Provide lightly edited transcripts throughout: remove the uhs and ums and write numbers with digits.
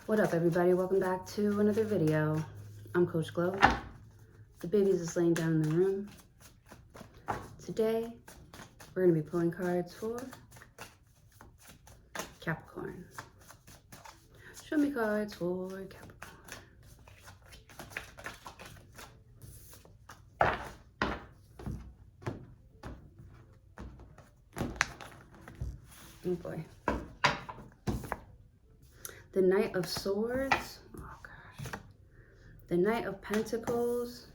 What up, everybody? Welcome back to another video. I'm Coach Glow. The baby's just laying down in the room. Today, we're going to be pulling cards for Capricorn. Show me cards for Capricorn. Oh boy. The Knight of Swords. Oh gosh. The Knight of Pentacles.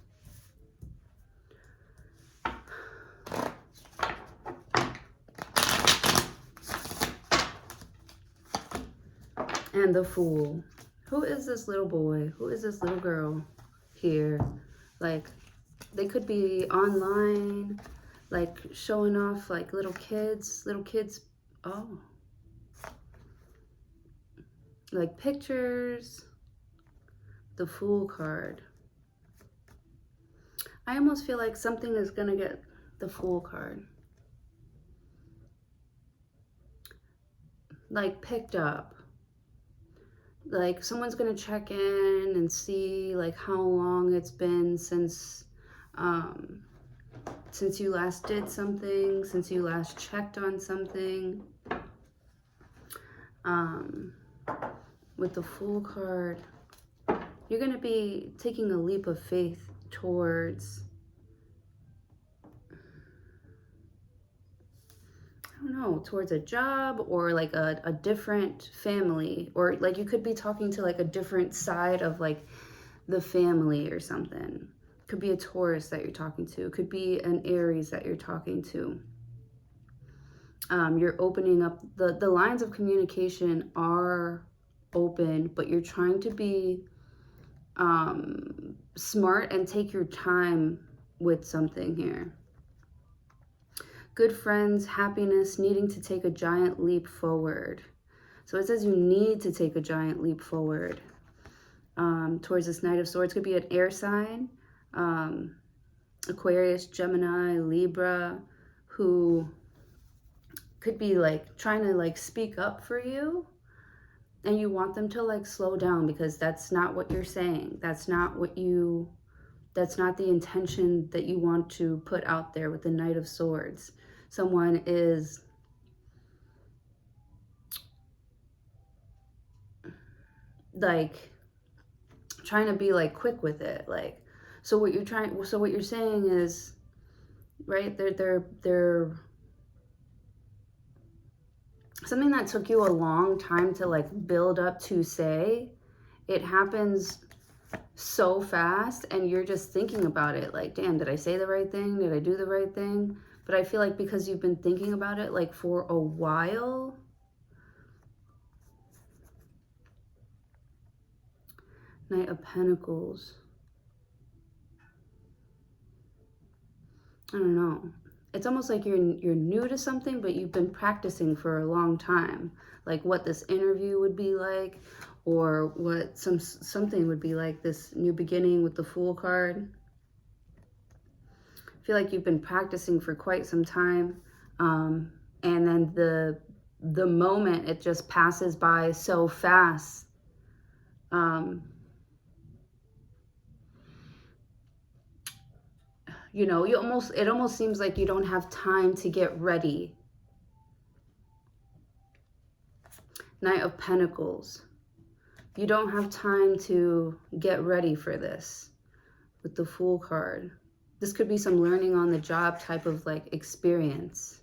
And the Fool. Who is this little boy? Who is this little girl here? Like, they could be online, like showing off like little kids. Oh. Like pictures. The Fool card. I almost feel like something is gonna get the Fool card. Like picked up. Like someone's gonna check in and see like how long it's been since you last did something, since you last checked on something. With the Fool card, you're gonna be taking a leap of faith towards, I don't know, towards a job or like a different family, or like you could be talking to like a different side of like the family or something. Could be a Taurus that you're talking to. Could be an Aries that you're talking to. You're opening up, the lines of communication are open, but you're trying to be smart and take your time with something here. Good friends, happiness, needing to take a giant leap forward. So it says you need to take a giant leap forward towards this Knight of Swords. Could be an air sign, Aquarius, Gemini, Libra, who could be like trying to like speak up for you, and you want them to like slow down because that's not what you're saying. That's not the intention that you want to put out there with the Knight of Swords. Someone is like trying to be like quick with it. Like, so what you're saying is, right, they're something that took you a long time to like build up to say, it happens so fast and you're just thinking about it like, damn, did I say the right thing? Did I do the right thing? But I feel like because you've been thinking about it like for a while, Knight of Pentacles. I don't know. It's almost like you're new to something, but you've been practicing for a long time. Like what this interview would be like, or what something would be like, this new beginning with the Fool card. I feel like you've been practicing for quite some time. And then the moment, it just passes by so fast. You know, it almost seems like you don't have time to get ready. Knight of Pentacles. You don't have time to get ready for this with the Fool card. This could be some learning on the job type of like experience.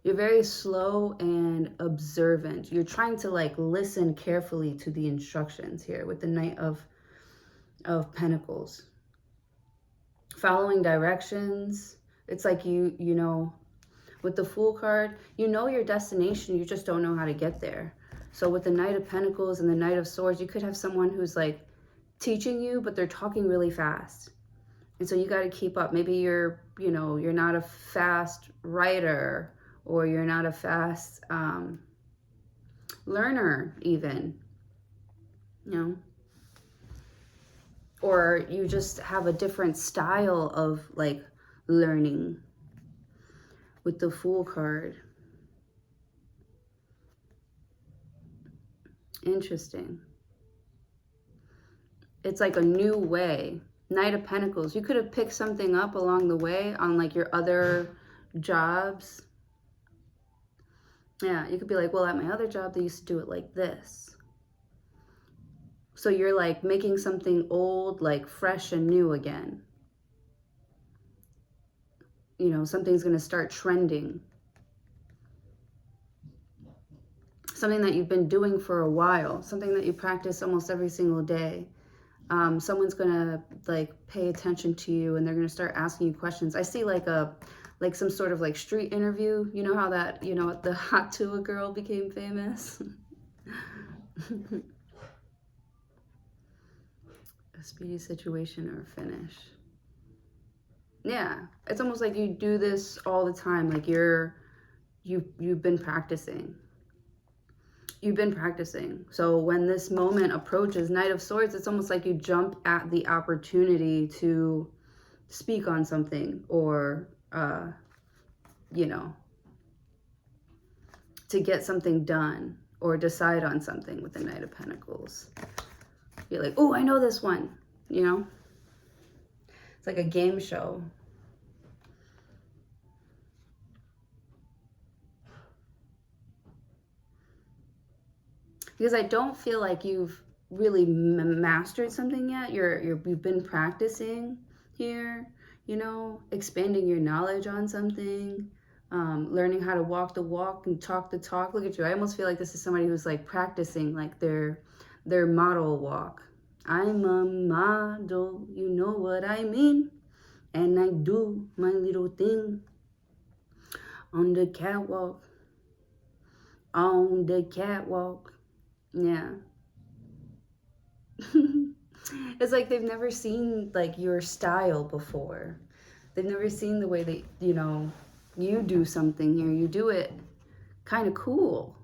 You're very slow and observant. You're trying to like listen carefully to the instructions here with the Knight of Pentacles. Following directions. It's like you know, with the Fool card, you know your destination, you just don't know how to get there. So with the Knight of Pentacles and the Knight of Swords, you could have someone who's like teaching you, but they're talking really fast. And so you got to keep up. Maybe you're not a fast writer, or you're not a fast learner even, you know. Or you just have a different style of like learning. with the Fool card. Interesting. It's like a new way. Knight of Pentacles. You could have picked something up along the way on like your other jobs. Yeah, you could be like, well, at my other job, they used to do it like this. So you're like making something old, like fresh and new again. You know, something's going to start trending. Something that you've been doing for a while. Something that you practice almost every single day. Someone's going to like pay attention to you and they're going to start asking you questions. I see like some sort of like street interview. You know how that, you know, the Hot Tua girl became famous? A speedy situation or finish. Yeah, it's almost like you do this all the time. Like you've been practicing. You've been practicing. So when this moment approaches, Knight of Swords, it's almost like you jump at the opportunity to speak on something or, you know, to get something done or decide on something with the Knight of Pentacles. You're like, oh, I know this one, you know? It's like a game show. Because I don't feel like you've really mastered something yet. You've been practicing here, you know, expanding your knowledge on something, learning how to walk the walk and talk the talk. Look at you. I almost feel like this is somebody who's like practicing like their model walk. I'm a model, you know what I mean, and I do my little thing on the catwalk, on the catwalk. Yeah. It's like they've never seen like your style before. They've never seen the way that, you know, you do something here. You do it kind of cool.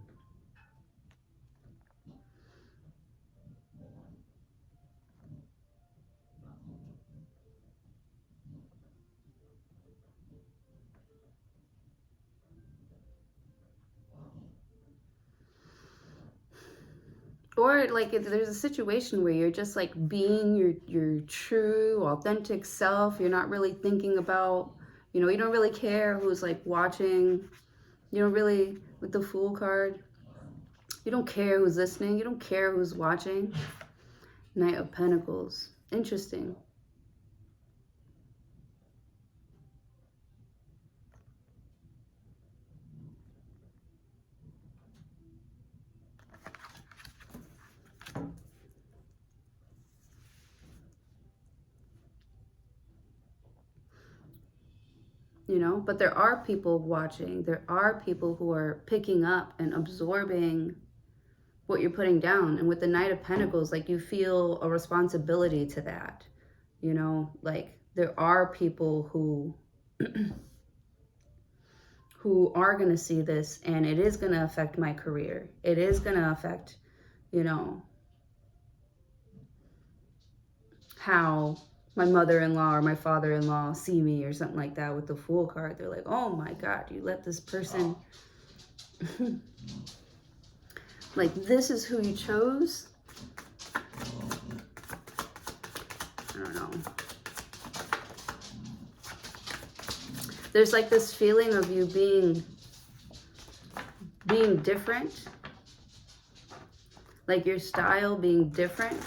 Or like if there's a situation where you're just like being your true, authentic self. You're not really thinking about, you know, you don't really care who's like watching. You don't really, with the Fool card, you don't care who's listening. You don't care who's watching. Knight of Pentacles. Interesting. You know, but there are people watching. There are people who are picking up and absorbing what you're putting down. And with the Knight of Pentacles, like you feel a responsibility to that. You know, like there are people who who are going to see this, and it is going to affect my career. It is going to affect, you know, how my mother-in-law or my father-in-law see me or something like that. With the Fool card, they're like, oh my God, you let this person like, this is who you chose. I don't know. There's like this feeling of you being different, like your style being different.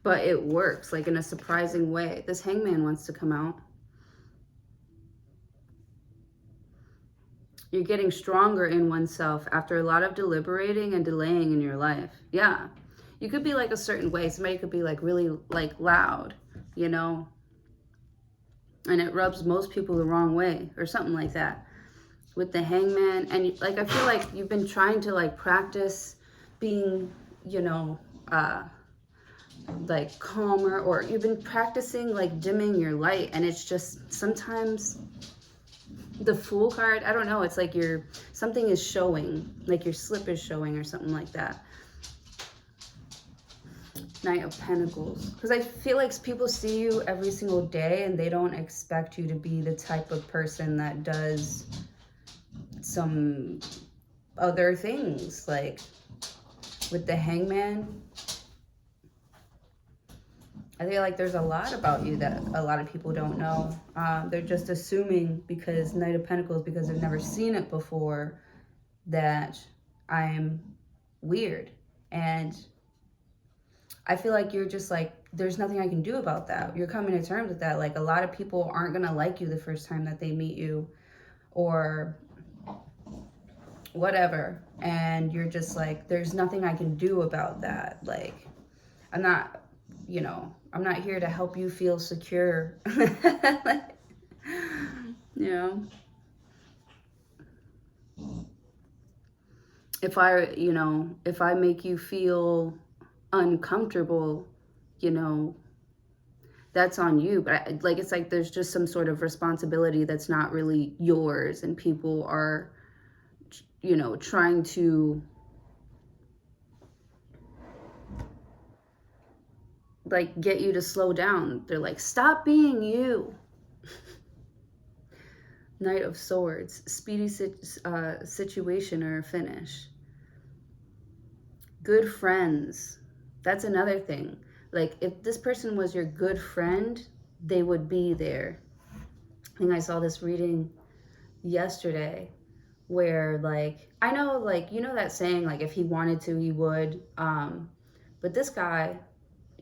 But it works, like in a surprising way. This Hangman wants to come out. You're getting stronger in oneself after a lot of deliberating and delaying in your life. Yeah. You could be like a certain way. Somebody could be like really like loud, you know, and it rubs most people the wrong way or something like that. With the Hangman, and like I feel like you've been trying to like practice being, you know, like calmer, or you've been practicing like dimming your light, and it's just sometimes the Fool card, I don't know, it's like something is showing, like your slip is showing or something like that. Knight of Pentacles. Because I feel like people see you every single day and they don't expect you to be the type of person that does some other things. Like with the Hangman, I feel like there's a lot about you that a lot of people don't know. They're just assuming because Knight of Pentacles, because they've never seen it before, that I'm weird. And I feel like you're just like, there's nothing I can do about that. You're coming to terms with that. Like, a lot of people aren't going to like you the first time that they meet you or whatever. And you're just like, there's nothing I can do about that. Like, I'm not, you know, I'm not here to help you feel secure. You know, if I make you feel uncomfortable, you know, that's on you. But like, it's like there's just some sort of responsibility that's not really yours, and people are, you know, trying to like get you to slow down. They're like, stop being you. Knight of Swords, speedy situation or finish. Good friends. That's another thing. Like, if this person was your good friend, they would be there. I think I saw this reading yesterday where, like, I know, like, you know that saying, like, if he wanted to, he would. But this guy,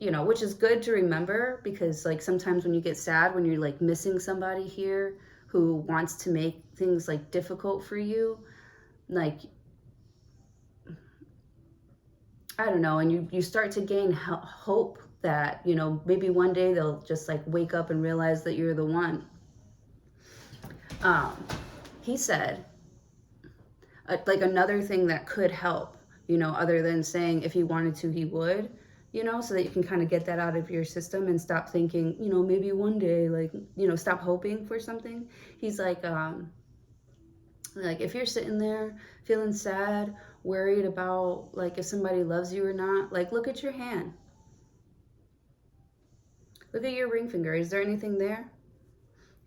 you know, which is good to remember, because, like, sometimes when you get sad, when you're, like, missing somebody here who wants to make things, like, difficult for you, like, I don't know, and you start to gain hope that, you know, maybe one day they'll just, like, wake up and realize that you're the one. He said, like, another thing that could help, you know, other than saying if he wanted to, he would, you know, so that you can kind of get that out of your system and stop thinking, you know, maybe one day, like, you know, stop hoping for something. He's like if you're sitting there feeling sad, worried about, like, if somebody loves you or not, like, look at your hand. Look at your ring finger. Is there anything there?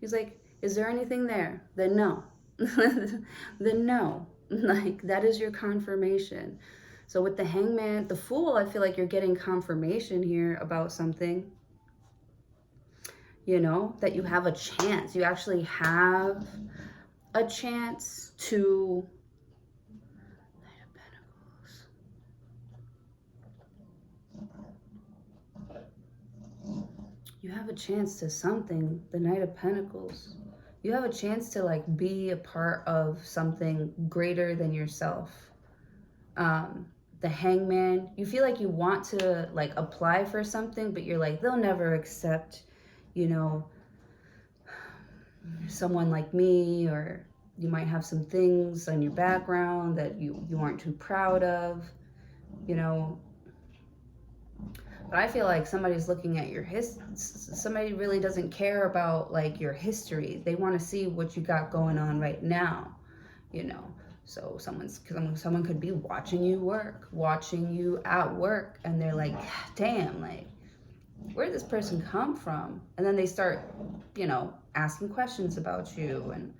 He's like, is there anything there? Then no. Then no. Like, that is your confirmation. So with the Hangman, the Fool, I feel like you're getting confirmation here about something. You know, that you have a chance. You actually have a chance to... You have a chance to something, the Knight of Pentacles. You have a chance to, like, be a part of something greater than yourself. The Hangman, you feel like you want to, like, apply for something, but you're like, they'll never accept, you know, someone like me, or you might have some things on your background that you aren't too proud of, you know. But I feel like somebody's looking at your somebody really doesn't care about, like, your history. They want to see what you got going on right now, you know. So someone could be watching you at work, and they're like, damn, like, where did this person come from? And then they start, you know, asking questions about you and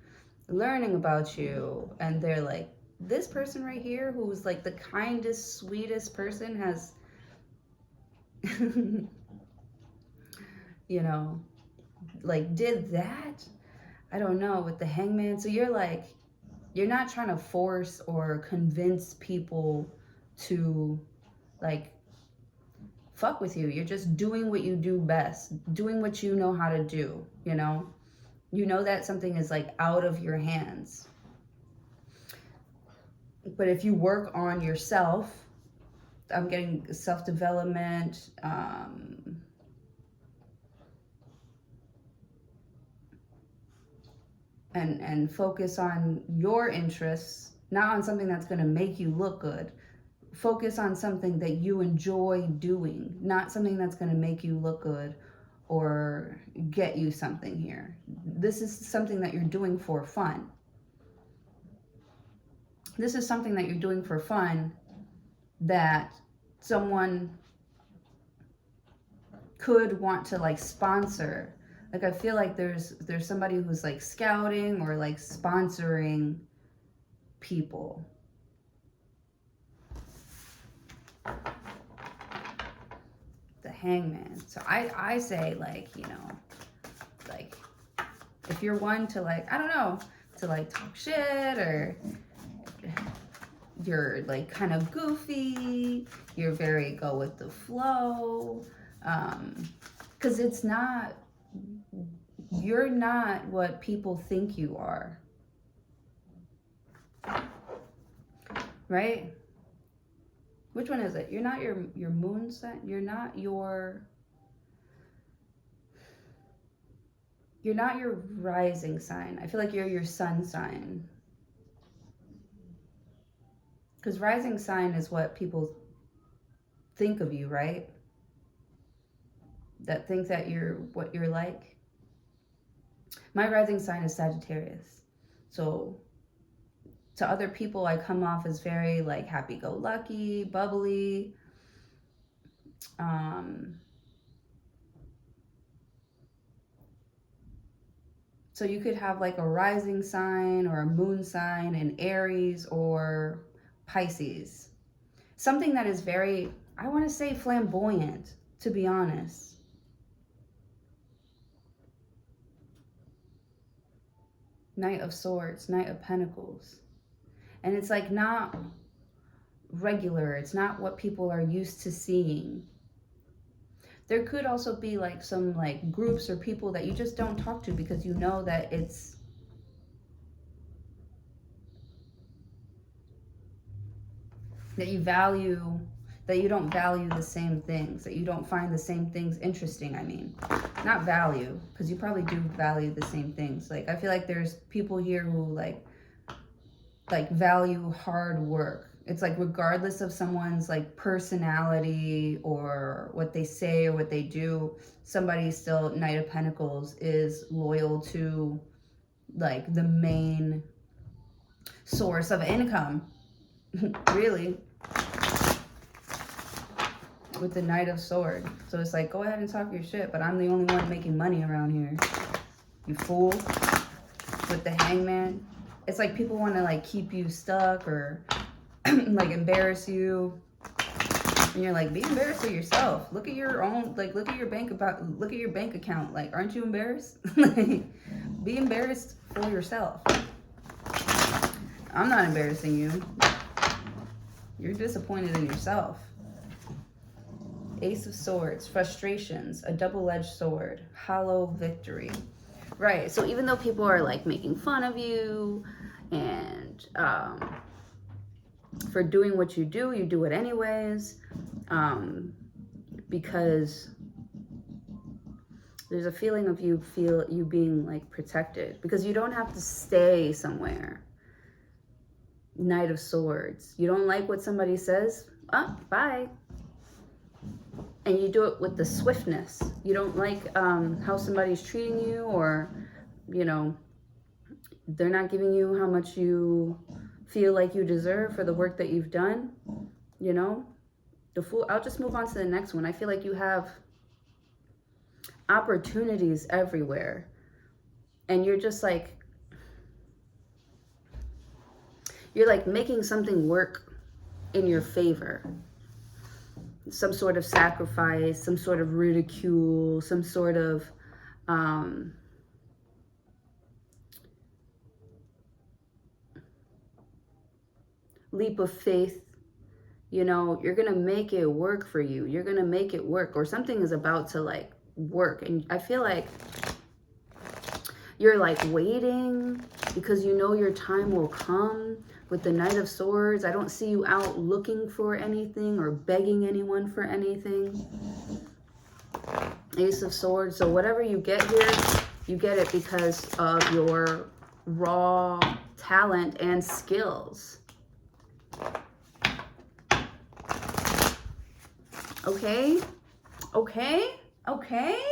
learning about you, and they're like, this person right here, who's like the kindest, sweetest person, has you know, like, did that. I don't know, with the Hangman. So you're like, you're not trying to force or convince people to, like, fuck with you. You're just doing what you do best, doing what you know how to do, you know. You know that something is, like, out of your hands. But if you work on yourself, I'm getting self-development, and focus on your interests, not on something that's going to make you look good. Focus on something that you enjoy doing, not something that's going to make you look good or get you something here. This is something that you're doing for fun. This is something that you're doing for fun that someone could want to like sponsor. Like I feel like there's somebody who's like scouting or like sponsoring people. The Hangman. So I say like, you know, like if you're one to like, I don't know, to like talk shit, or you're like kind of goofy, you're very go with the flow, because it's not, you're not what people think you are, right? Which one is it? You're not your moon sign. You're not your rising sign. I feel like you're your sun sign. Because rising sign is what people think of you, right? That think that you're what you're like. My rising sign is Sagittarius. So to other people, I come off as very like happy-go-lucky, bubbly. So you could have like a rising sign or a moon sign in Aries or Pisces. Something that is very, I want to say flamboyant, to be honest. Knight of Swords, Knight of Pentacles. And it's like not regular. It's not what people are used to seeing. There could also be like some like groups or people that you just don't talk to because you know that it's that you don't value the same things, that you don't find the same things interesting. I mean, not value, because you probably do value the same things. Like I feel like there's people here who like value hard work. It's like regardless of someone's like personality or what they say or what they do, somebody still, Knight of Pentacles, is loyal to like the main source of income. Really, with the Knight of Swords. So it's like, go ahead and talk your shit, but I'm the only one making money around here, you fool. With the Hangman, it's like people want to like keep you stuck or like embarrass you, and you're like, be embarrassed for yourself. Look at your own, like look at your bank account. Like, aren't you embarrassed? Like, be embarrassed for yourself. I'm not embarrassing you. You're disappointed in yourself. Ace of Swords, frustrations, a double-edged sword, hollow victory. Right, so even though people are like making fun of you and for doing what you do it anyways, because there's a feeling of you being like protected, because you don't have to stay somewhere. Knight of Swords. You don't like what somebody says? Oh, bye. And you do it with the swiftness. You don't like how somebody's treating you, or, you know, they're not giving you how much you feel like you deserve for the work that you've done, you know? The Fool. I'll just move on to the next one. I feel like you have opportunities everywhere, and you're just like, you're like making something work in your favor. Some sort of sacrifice, some sort of ridicule, some sort of leap of faith. You know, you're gonna make it work for you. You're gonna make it work, or something is about to like work. And I feel like you're like waiting because you know your time will come. With the Knight of Swords, I don't see you out looking for anything or begging anyone for anything. Ace of Swords. So whatever you get here, you get it because of your raw talent and skills. Okay? Okay? Okay?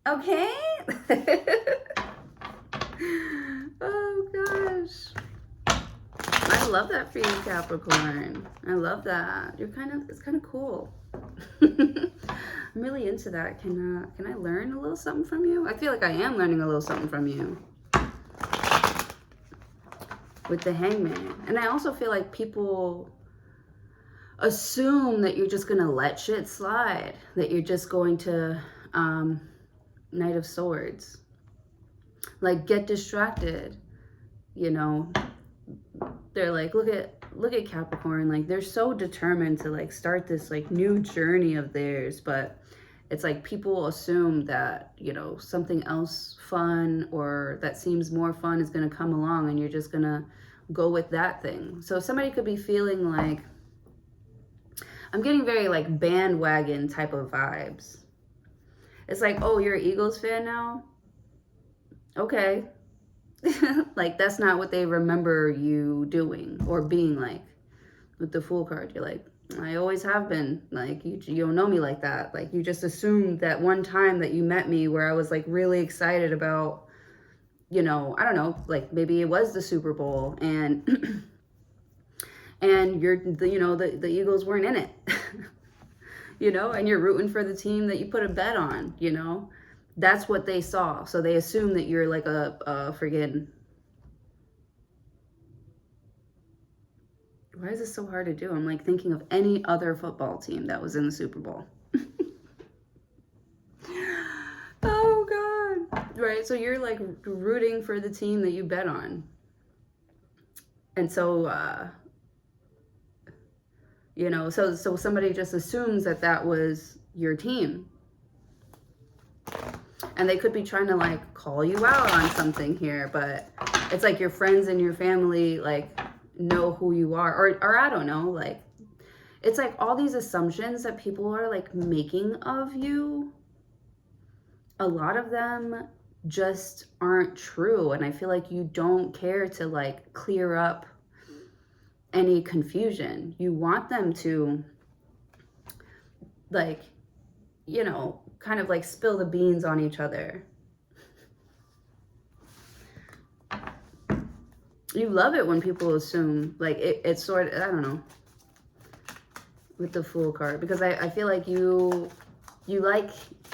Okay? Oh, gosh. I love that for you, Capricorn. I love that. It's kind of cool. I'm really into that. Can I learn a little something from you? I feel like I am learning a little something from you. With the Hangman. And I also feel like people assume that you're just going to let shit slide. That you're just going to, Knight of Swords. Like, get distracted. You know, they're like, look at Capricorn. Like, they're so determined to like start this like new journey of theirs, but it's like people assume that, you know, something else fun or that seems more fun is going to come along, and you're just going to go with that thing. So somebody could be feeling like, I'm getting very like bandwagon type of vibes. It's like, oh, you're an Eagles fan now? Okay. Like, that's not what they remember you doing or being like. With the Fool card, you're like, I always have been. Like, you don't know me like that. Like, you just assumed that one time that you met me where I was like really excited about, you know, I don't know, like maybe it was the Super Bowl and and the Eagles weren't in it. You know, and you're rooting for the team that you put a bet on, you know. That's what they saw. So they assume that you're like a friggin', why is this so hard to do? I'm like thinking of any other football team that was in the Super Bowl. Oh God. Right. So you're like rooting for the team that you bet on. And so, you know, so somebody just assumes that that was your team. And they could be trying to like call you out on something here, but it's like your friends and your family like know who you are, or I don't know, like it's like all these assumptions that people are like making of you, a lot of them just aren't true. And I feel like you don't care to like clear up any confusion. You want them to like, you know, kind of like spill the beans on each other. You love it when people assume, like, it's sort of, I don't know, with the Fool card, because I feel like you like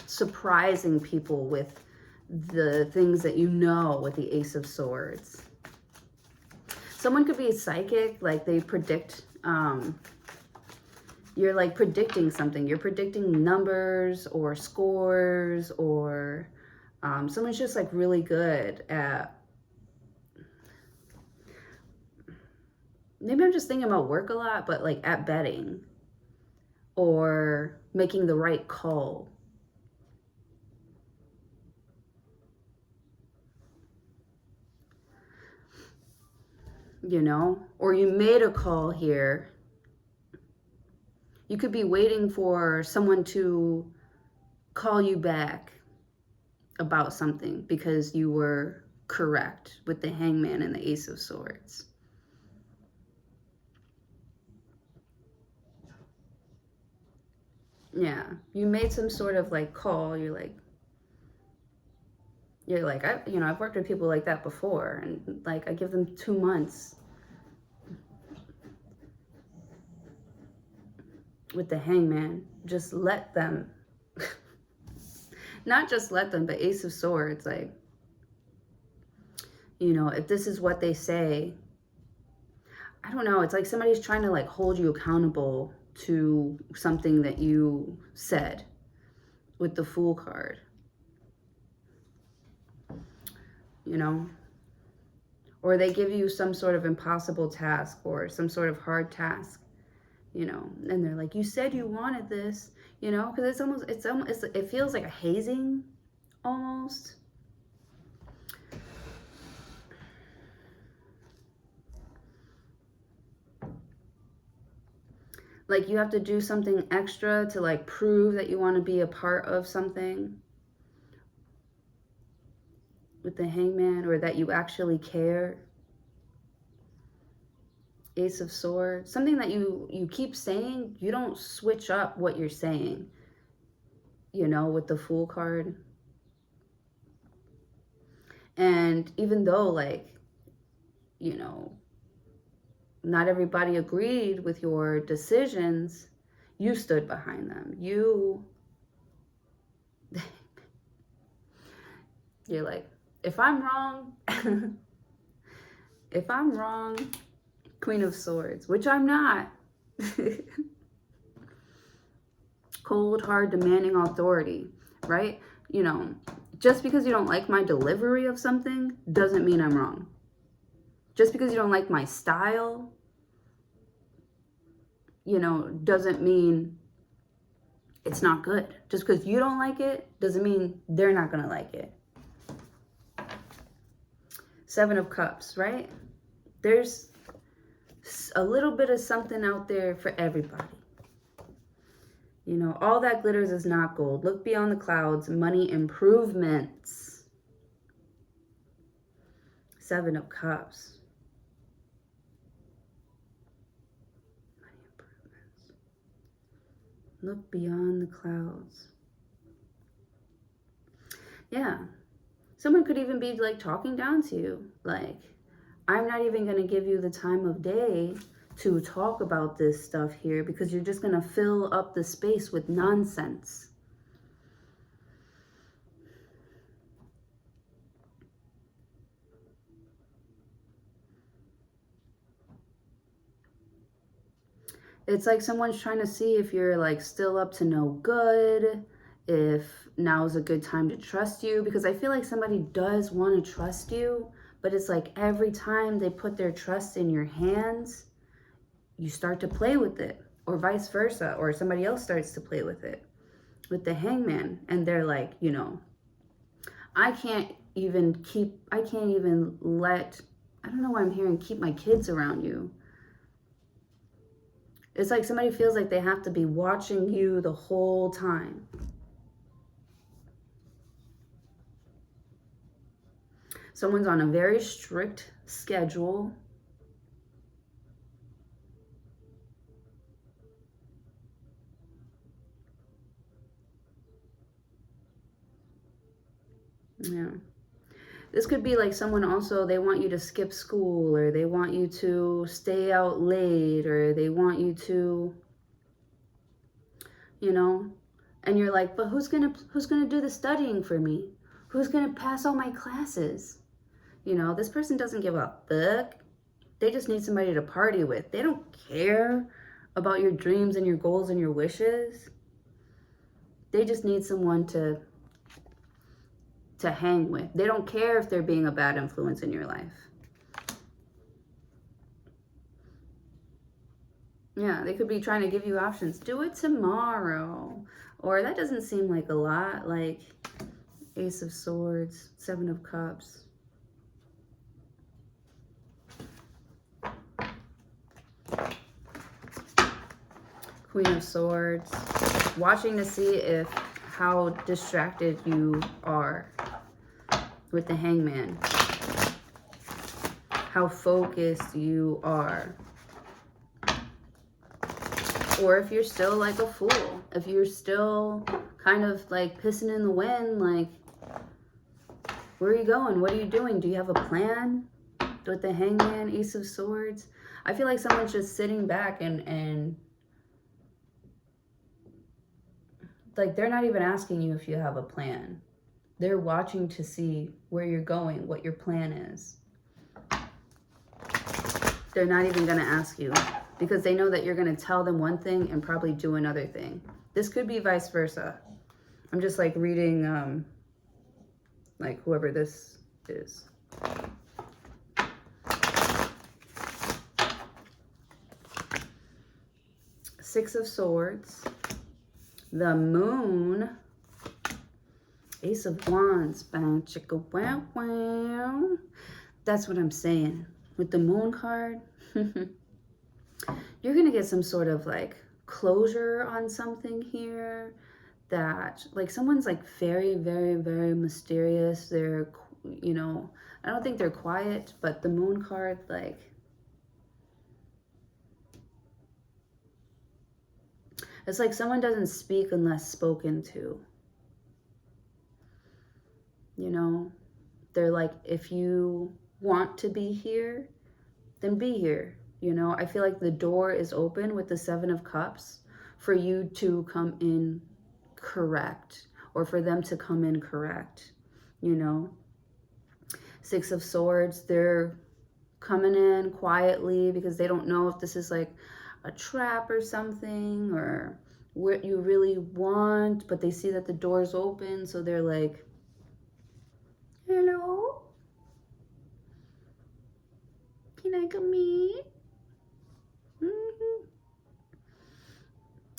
surprising people with the things that you know with the Ace of Swords. Someone could be psychic, like they predict, you're like predicting something. You're predicting numbers or scores, or someone's just like really good at, maybe I'm just thinking about work a lot, but like at betting or making the right call. You know, or you made a call here. You could be waiting for someone to call you back about something because you were correct with the Hangman and the Ace of Swords. Yeah, you made some sort of like call. You're like, I've worked with people like that before, and like I give them 2 months with the Hangman. Just let them, not just let them, but Ace of Swords, like, you know, if this is what they say, I don't know, it's like somebody's trying to like hold you accountable to something that you said with the Fool card. You know, or they give you some sort of impossible task or some sort of hard task, you know, and they're like, you said you wanted this, you know, because it feels like a hazing almost. Like you have to do something extra to like prove that you want to be a part of something with the Hangman, or that you actually care. Ace of Swords, something that you keep saying, you don't switch up what you're saying, you know, with the Fool card. And even though, like, you know, not everybody agreed with your decisions, you stood behind them. You You're like, if I'm wrong, if I'm wrong, Queen of Swords, which I'm not. Cold, hard, demanding authority, right? You know, just because you don't like my delivery of something doesn't mean I'm wrong. Just because you don't like my style, you know, doesn't mean it's not good. Just because you don't like it doesn't mean they're not going to like it. Seven of Cups, right? There's a little bit of something out there for everybody. You know, all that glitters is not gold. Look beyond the clouds. Money improvements. Seven of Cups. Money improvements. Look beyond the clouds. Yeah. Someone could even be like talking down to you. Like, I'm not even going to give you the time of day to talk about this stuff here because you're just going to fill up the space with nonsense. It's like someone's trying to see if you're like still up to no good, if now is a good time to trust you, because I feel like somebody does want to trust you, but it's like every time they put their trust in your hands, you start to play with it, or vice versa, or somebody else starts to play with it, with the Hangman, and they're like, you know, I can't even let, I don't know why I'm hearing keep my kids around you. It's like somebody feels like they have to be watching you the whole time. Someone's on a very strict schedule. Yeah. This could be like someone also, they want you to skip school, or they want you to stay out late, or they want you to, you know, and you're like, but who's gonna do the studying for me? Who's gonna pass all my classes? You know, this person doesn't give a fuck. They just need somebody to party with. They don't care about your dreams and your goals and your wishes. They just need someone to hang with. They don't care if they're being a bad influence in your life. Yeah, they could be trying to give you options. Do it tomorrow. Or that doesn't seem like a lot. Like Ace of Swords, Seven of Cups. Queen of Swords. Watching to see if how distracted you are with the Hangman. How focused you are. Or if you're still like a fool. If you're still kind of like pissing in the wind, like, where are you going? What are you doing? Do you have a plan? With the Hangman, Ace of Swords. I feel like someone's just sitting back and like they're not even asking you if you have a plan. They're watching to see where you're going, what your plan is. They're not even going to ask you because they know that you're going to tell them one thing and probably do another thing. This could be vice versa. I'm just like reading like whoever this is. Six of Swords. The Moon. Ace of Wands. That's what I'm saying. With the Moon card, you're going to get some sort of like closure on something here. That like someone's like very, very, very mysterious. They're, you know, I don't think they're quiet, but the Moon card, like, it's like someone doesn't speak unless spoken to. You know, they're like, if you want to be here, then be here. You know, I feel like the door is open with the Seven of Cups for you to come in correct. or for them to come in correct, you know. Six of Swords, they're coming in quietly because they don't know if this is like a trap or something, or what you really want, but they see that the door's open, so they're like, hello, can I come in?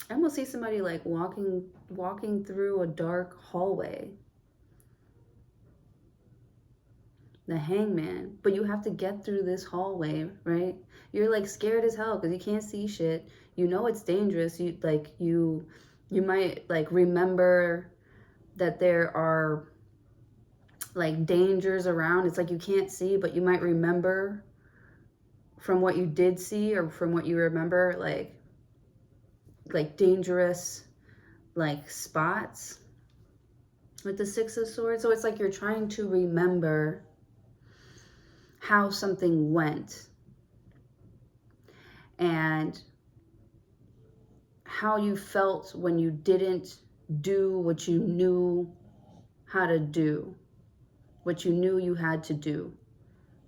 I almost see somebody like walking through a dark hallway. The Hangman, but you have to get through this hallway, right? You're like scared as hell because you can't see shit. You know it's dangerous. You might like remember that there are like dangers around. It's like you can't see, but you might remember from what you did see or from what you remember, like dangerous like spots with the Six of Swords. So it's like you're trying to remember how something went and how you felt when you didn't do what you knew how to do, what you knew you had to do,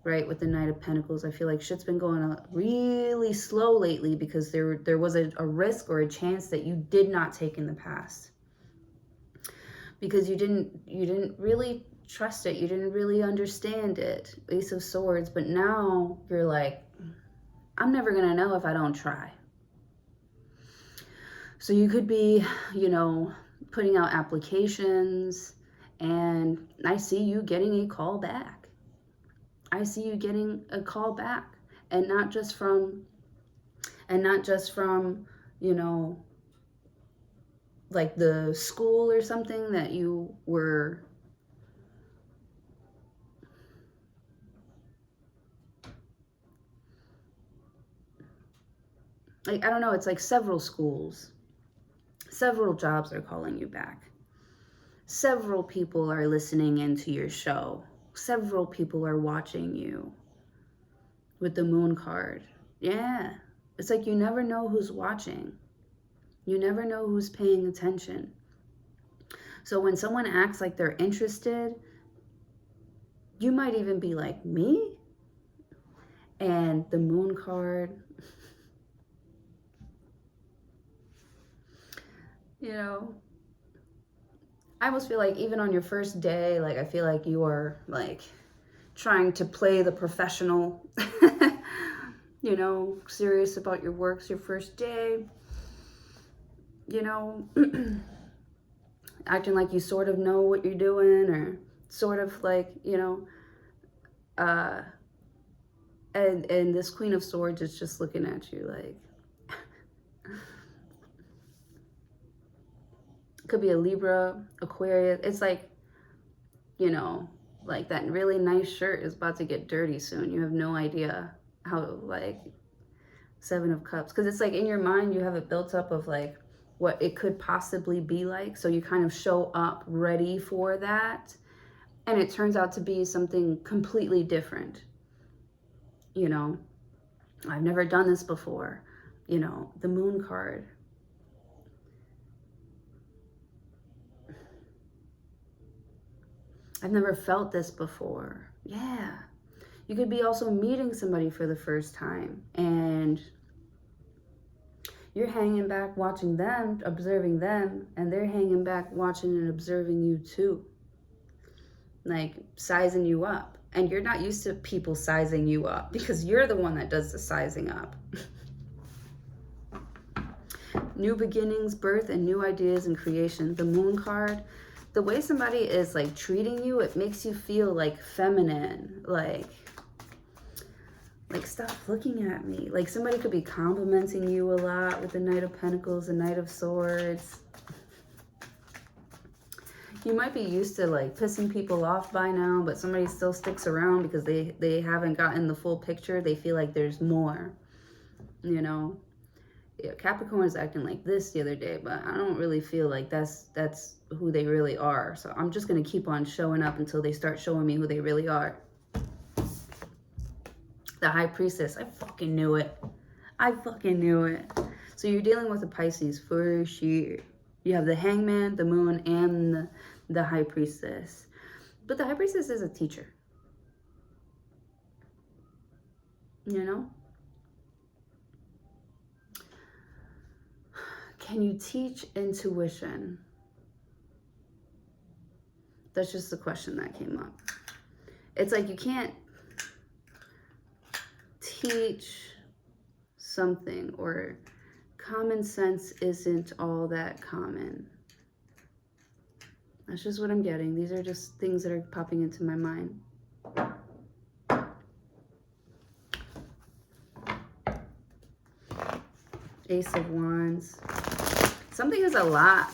right? With the Knight of Pentacles, I feel like shit's been going really slow lately because there was a risk or a chance that you did not take in the past because you didn't really trust it, you didn't really understand it. Ace of Swords. But now you're like, I'm never gonna know if I don't try. So you could be, you know, putting out applications, and I see you getting a call back. I see you getting a call back, and not just from, you know, like the school or something that you were like, I don't know, it's like several schools, several jobs are calling you back. Several people are listening into your show. Several people are watching you with the Moon card. Yeah. It's like you never know who's watching. You never know who's paying attention. So when someone acts like they're interested, you might even be like, me? And the Moon card, you know, I almost feel like even on your first day, like I feel like you are like trying to play the professional, you know, serious about your works your first day, you know, acting like you sort of know what you're doing, or sort of like, you know, and this Queen of Swords is just looking at you like, could be a Libra, Aquarius. It's like, you know, like that really nice shirt is about to get dirty soon. You have no idea how, like, Seven of Cups. Because it's like in your mind, you have it built up of like what it could possibly be like. So you kind of show up ready for that. And it turns out to be something completely different. You know, I've never done this before. You know, the Moon card. I've never felt this before. Yeah. You could be also meeting somebody for the first time, and you're hanging back watching them, observing them, and they're hanging back watching and observing you too. Like sizing you up. And you're not used to people sizing you up because you're the one that does the sizing up. New beginnings, birth, and new ideas and creation. The Moon card. The way somebody is like treating you, it makes you feel like feminine, like stop looking at me. Like somebody could be complimenting you a lot with the Knight of Pentacles, the Knight of Swords. You might be used to like pissing people off by now, but somebody still sticks around because they haven't gotten the full picture. They feel like there's more, you know. Yeah, Capricorn is acting like this the other day, but I don't really feel like that's who they really are. So I'm just going to keep on showing up until they start showing me who they really are. The High Priestess. I fucking knew it. I fucking knew it. So you're dealing with a Pisces for sure. You have the Hangman, the Moon, and the High Priestess. But the High Priestess is a teacher. You know? Can you teach intuition? That's just the question that came up. It's like you can't teach something, or common sense isn't all that common. That's just what I'm getting. These are just things that are popping into my mind. Ace of Wands. Something is a lot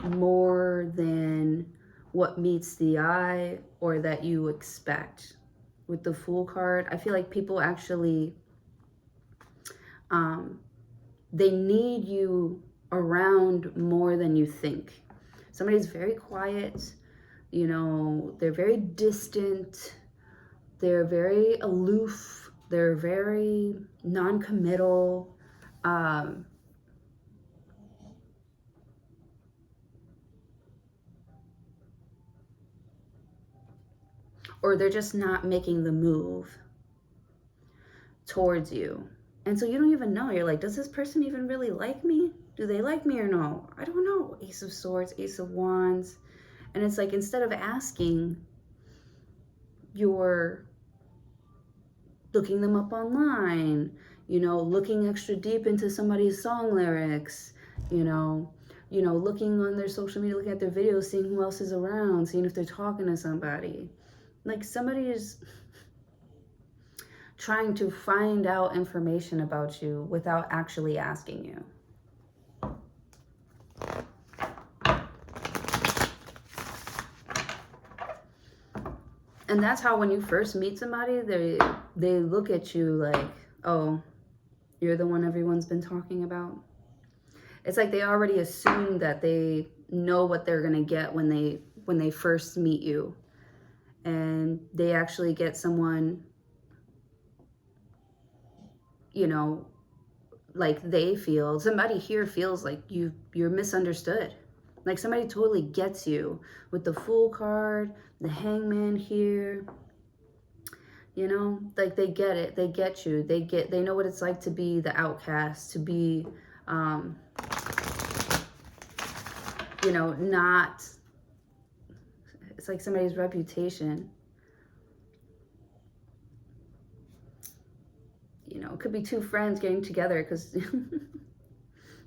more than what meets the eye or that you expect. With the Fool card, I feel like people actually, they need you around more than you think. Somebody's very quiet, you know, they're very distant, they're very aloof, they're very non-committal, or they're just not making the move towards you. And so you don't even know. You're like, does this person even really like me? Do they like me or no? I don't know. Ace of Swords, Ace of Wands. And it's like, instead of asking, you're looking them up online, you know, looking extra deep into somebody's song lyrics, you know, looking on their social media, looking at their videos, seeing who else is around, seeing if they're talking to somebody. Like, somebody is trying to find out information about you without actually asking you. And that's how, when you first meet somebody, they look at you like, oh, you're the one everyone's been talking about. It's like they already assume that they know what they're gonna get when they first meet you. And they actually get someone, you know, like somebody here feels like you're misunderstood. Like somebody totally gets you with the Fool card, the Hangman here. You know, like they get it, they get you, they know what it's like to be the outcast, to be, you know, not, it's like somebody's reputation. You know, it could be two friends getting together because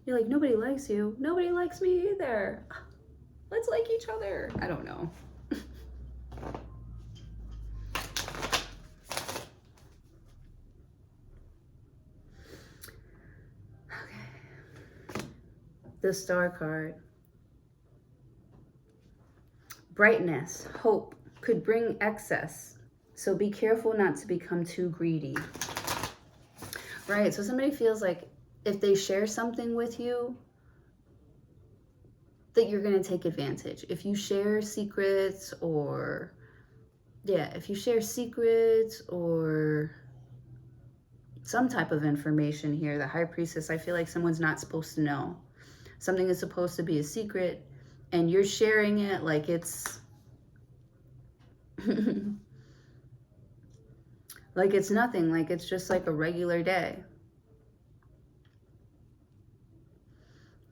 you're like, nobody likes you. Nobody likes me either. Let's like each other. I don't know. Okay. The Star card. Brightness, hope could bring excess. So be careful not to become too greedy. Right, so somebody feels like if they share something with you, that you're going to take advantage. If you share secrets or, yeah, if you share secrets or some type of information here, the High Priestess, I feel like someone's not supposed to know. Something is supposed to be a secret and you're sharing it like it's like it's nothing, like it's just like a regular day.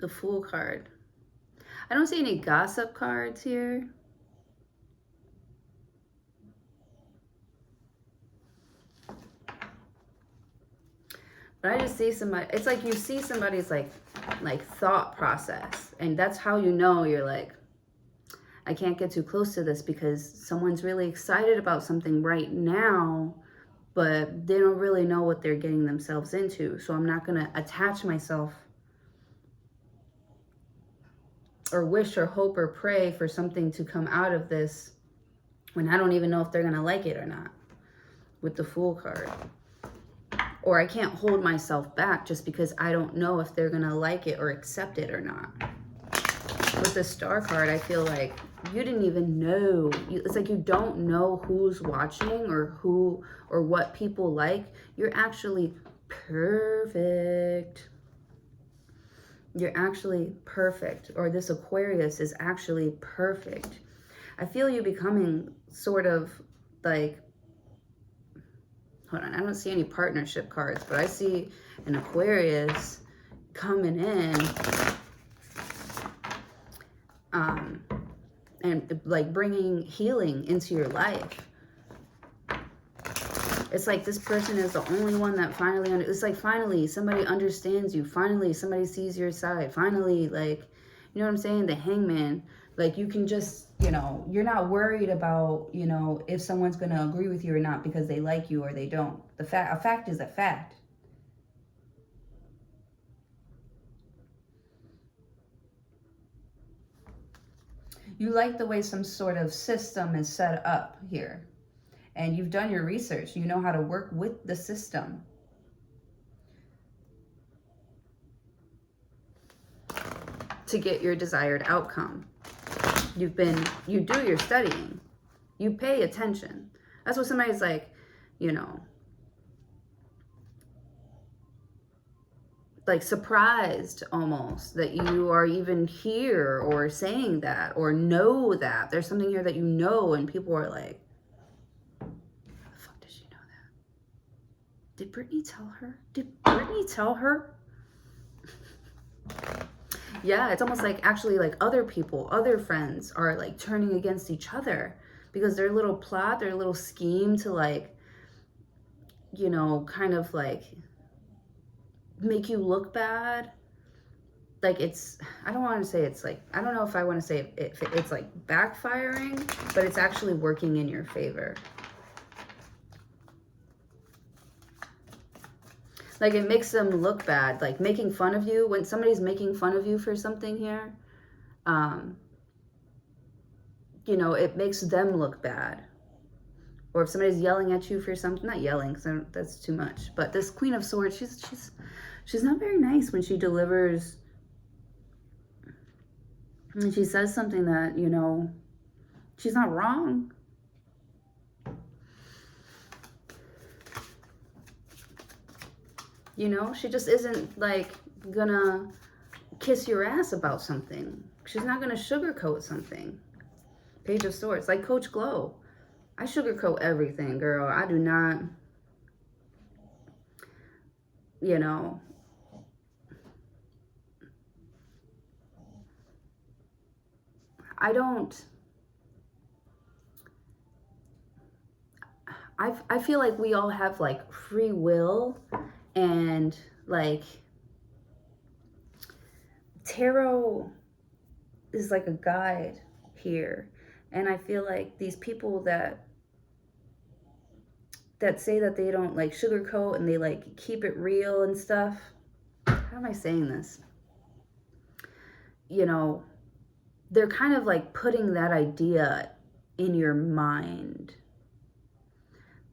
The Fool card. I don't see any gossip cards here. But I just see somebody, it's like you see somebody's like thought process, and that's how you know you're like, I can't get too close to this because someone's really excited about something right now, but they don't really know what they're getting themselves into. So I'm not going to attach myself or wish or hope or pray for something to come out of this when I don't even know if they're going to like it or not, with the Fool card. Or I can't hold myself back just because I don't know if they're going to like it or accept it or not. With the Star card, I feel like you didn't even know. It's like you don't know who's watching or who or what people like. You're actually perfect. You're actually perfect, or this Aquarius is actually perfect. I feel you becoming sort of like, hold on, I don't see any partnership cards, but I see an Aquarius coming in and like bringing healing into your life. It's like this person is the only one that finally, it's like finally somebody understands you. Finally, somebody sees your side. Finally, like, you know what I'm saying? The Hangman, like you can just, you know, you're not worried about, you know, if someone's going to agree with you or not because they like you or they don't. A fact is a fact. You like the way some sort of system is set up here. And you've done your research. You know how to work with the system. To get your desired outcome. You do your studying. You pay attention. That's what somebody's like, you know, like surprised almost that you are even here or saying that or know that. There's something here that you know and people are like, did Brittany tell her? Did Brittany tell her? Yeah, it's almost like actually like other people, other friends are like turning against each other because their little plot, their little scheme to like, you know, kind of like make you look bad. Like it's, I don't want to say it's like, I don't know if I want to say it's like backfiring, but it's actually working in your favor. Like it makes them look bad, like making fun of you. When somebody's making fun of you for something here, you know, it makes them look bad. Or if somebody's yelling at you for something, not yelling, because that's too much. But this Queen of Swords, she's not very nice when she delivers. And she says something that, you know, she's not wrong. You know, she just isn't like gonna kiss your ass about something. She's not gonna sugarcoat something. Page of Swords, like Coach Glow. I sugarcoat everything, girl. I do not, you know. I don't. I feel like we all have like free will and like tarot is like a guide here. And I feel like these people that say that they don't like sugarcoat and they like keep it real and stuff. How am I saying this? You know, they're kind of like putting that idea in your mind.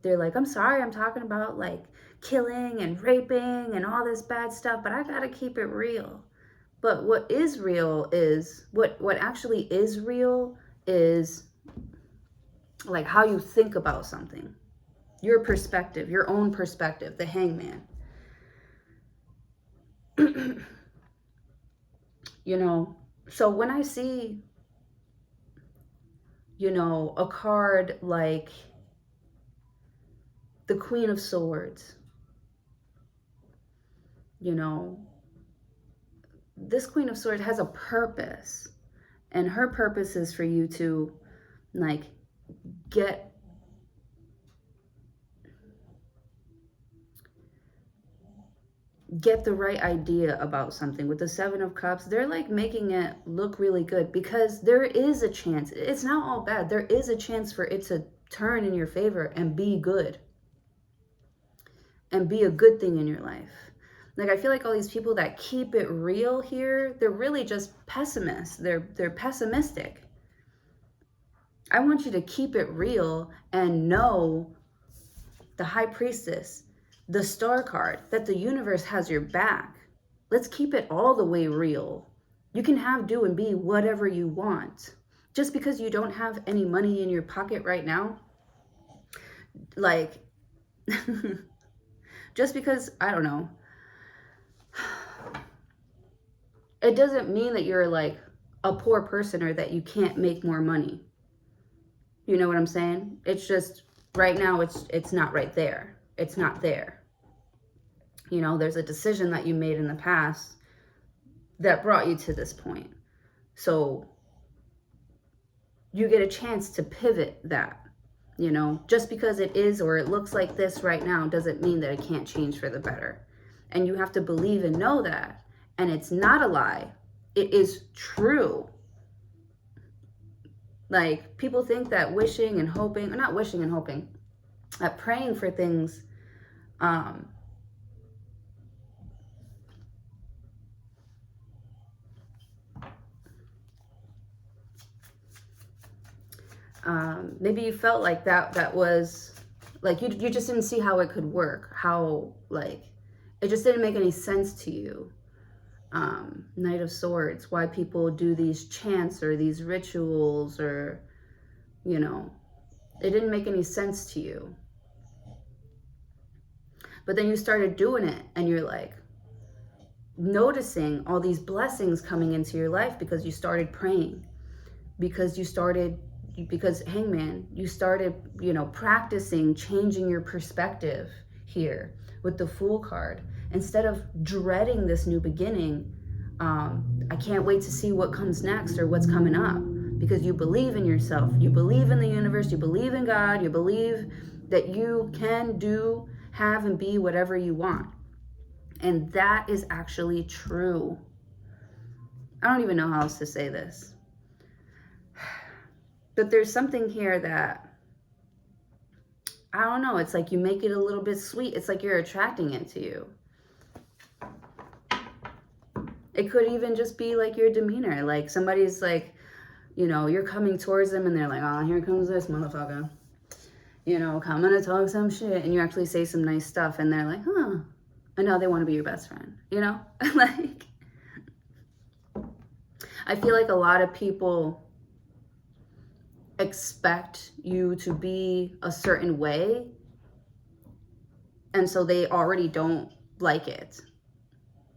They're like, I'm sorry, I'm talking about like killing and raping and all this bad stuff, but I gotta keep it real. But what is real is, what actually is real is like how you think about something. Your perspective, your own perspective, the Hangman. You know, so when I see, you know, a card like the Queen of Swords, you know, this Queen of Swords has a purpose. And her purpose is for you to like get the right idea about something. With the Seven of Cups, they're like making it look really good because there is a chance. It's not all bad. There is a chance for it to turn in your favor and be good. And be a good thing in your life. Like I feel like all these people that keep it real here, they're really just pessimists. They're pessimistic. I want you to keep it real and know the High Priestess, the Star card, that the universe has your back. Let's keep it all the way real. You can have, do, and be whatever you want. Just because you don't have any money in your pocket right now, like, just because, I don't know, It doesn't mean that you're like a poor person or that you can't make more money. You know what I'm saying? It's just right now it's not right there. It's not there. You know, there's a decision that you made in the past that brought you to this point. So you get a chance to pivot that. You know, just because it is or it looks like this right now doesn't mean that it can't change for the better. And you have to believe and know that. And it's not a lie. It is true. Like, people think that wishing and hoping, or not wishing and hoping, that praying for things, maybe you felt like that was, like, you just didn't see how it could work, how, like, it just didn't make any sense to you. Knight of Swords, why people do these chants or these rituals, or, you know, it didn't make any sense to you. But then you started doing it and you're like noticing all these blessings coming into your life because you started praying, because Hangman, you started, you know, practicing changing your perspective here with the Fool card. Instead of dreading this new beginning, I can't wait to see what comes next or what's coming up, because you believe in yourself, you believe in the universe, you believe in God, you believe that you can do, have, and be whatever you want. And that is actually true. I don't even know how else to say this. But there's something here that, I don't know, it's like you make it a little bit sweet. It's like you're attracting it to you. It could even just be like your demeanor. Like somebody's like, you know, you're coming towards them and they're like, oh, here comes this motherfucker. You know, coming to talk some shit. And you actually say some nice stuff and they're like, huh. And now they want to be your best friend, you know? Like, I feel like a lot of people expect you to be a certain way, and so they already don't like it,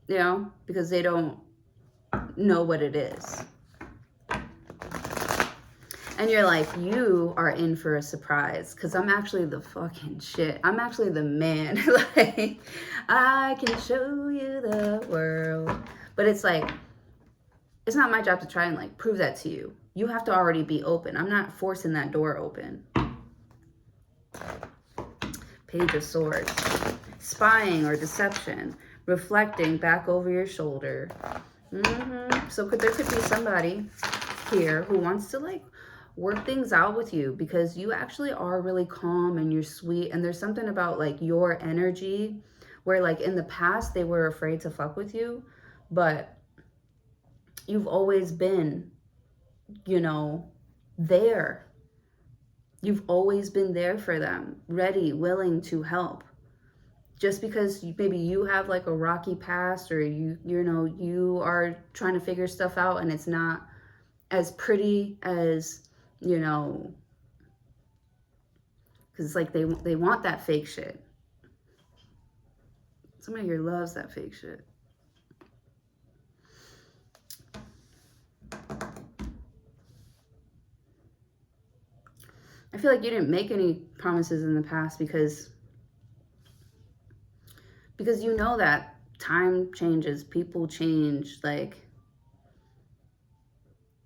you know, because they don't know what it is. And you're like, you are in for a surprise, because I'm actually the fucking shit. I'm actually the man. Like, I can show you the world. But it's like, it's not my job to try and like prove that to you. You have to already be open. I'm not forcing that door open. Page of Swords. Spying or deception. Reflecting back over your shoulder. So there could be somebody here who wants to like work things out with you, because you actually are really calm and you're sweet. And there's something about like your energy where like in the past they were afraid to fuck with you, but you've always been, you know, there. You've always been there for them, ready, willing to help. Just because maybe you have like a rocky past, or you know, you are trying to figure stuff out and it's not as pretty as, you know, because it's like they want that fake shit. Somebody here loves that fake shit. I feel like you didn't make any promises in the past because you know that time changes, people change. Like,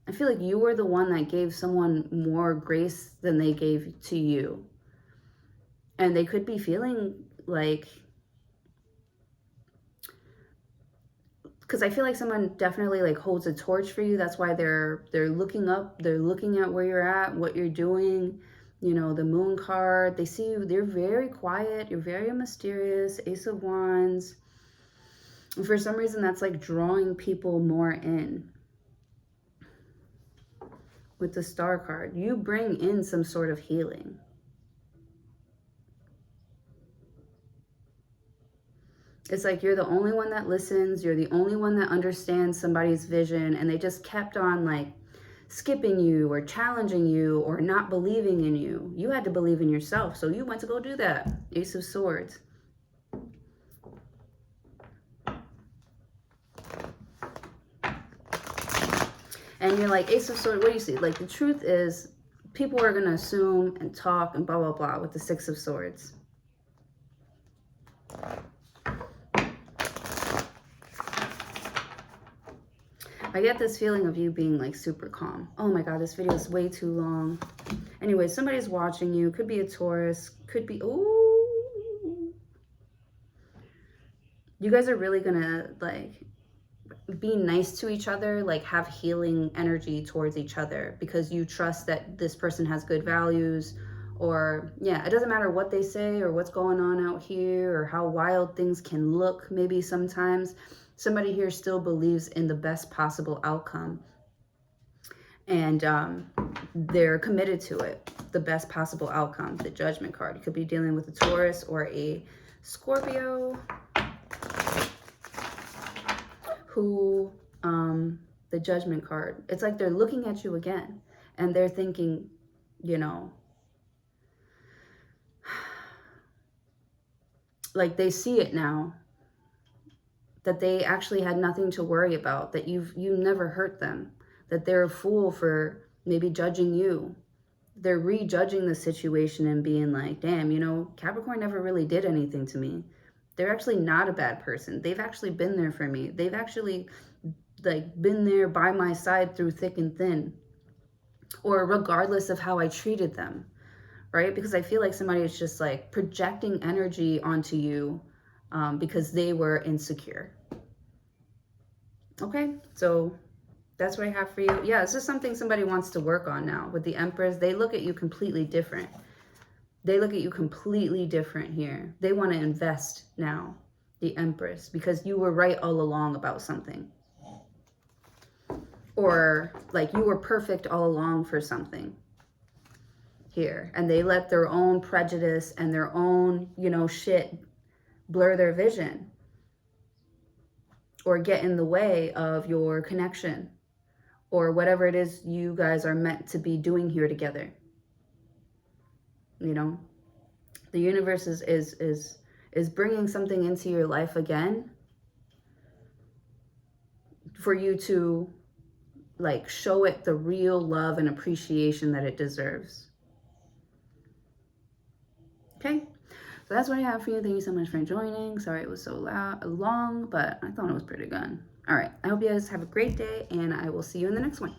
I feel like you were the one that gave someone more grace than they gave to you. And they could be feeling like, because I feel like someone definitely like holds a torch for you. That's why they're looking up, they're looking at where you're at, what you're doing. You know, the Moon card, they see you, they're very quiet, you're very mysterious. Ace of Wands. And for some reason, that's like drawing people more in. With the Star card, you bring in some sort of healing. It's like you're the only one that listens, you're the only one that understands somebody's vision, and they just kept on like skipping you or challenging you or not believing in you. You had to believe in yourself, so you went to go do that. Ace of Swords. And you're like, Ace of Swords, what do you see? Like, the truth is, people are going to assume and talk and blah, blah, blah with the Six of Swords. I get this feeling of you being like super calm. Oh my God, this video is way too long. Anyway, somebody's watching you. Could be a Taurus. Could be, ooh. You guys are really gonna like be nice to each other, like have healing energy towards each other because you trust that this person has good values. Or yeah, it doesn't matter what they say or what's going on out here or how wild things can look maybe sometimes. Somebody here still believes in the best possible outcome. And they're committed to it, the best possible outcome, the Judgment card. You could be dealing with a Taurus or a Scorpio who, the Judgment card, it's like they're looking at you again and they're thinking, you know, like they see it now, that they actually had nothing to worry about, that you never hurt them, that they're a fool for maybe judging you. They're rejudging the situation and being like, damn, you know, Capricorn never really did anything to me. They're actually not a bad person. They've actually been there for me. They've actually like been there by my side through thick and thin, or regardless of how I treated them, right? Because I feel like somebody is just like projecting energy onto you because they were insecure. Okay, so that's what I have for you. Yeah, this is something somebody wants to work on now. With the Empress, they look at you completely different. They look at you completely different here. They want to invest now, the Empress, because you were right all along about something. Or like you were perfect all along for something here. And they let their own prejudice and their own, you know, shit blur their vision or get in the way of your connection or whatever it is you guys are meant to be doing here together. You know, the universe is bringing something into your life again for you to like show it the real love and appreciation that it deserves. Okay, so that's what I have for you. Thank you so much for joining. Sorry it was so long, but I thought it was pretty good. All right, I hope you guys have a great day, and I will see you in the next one.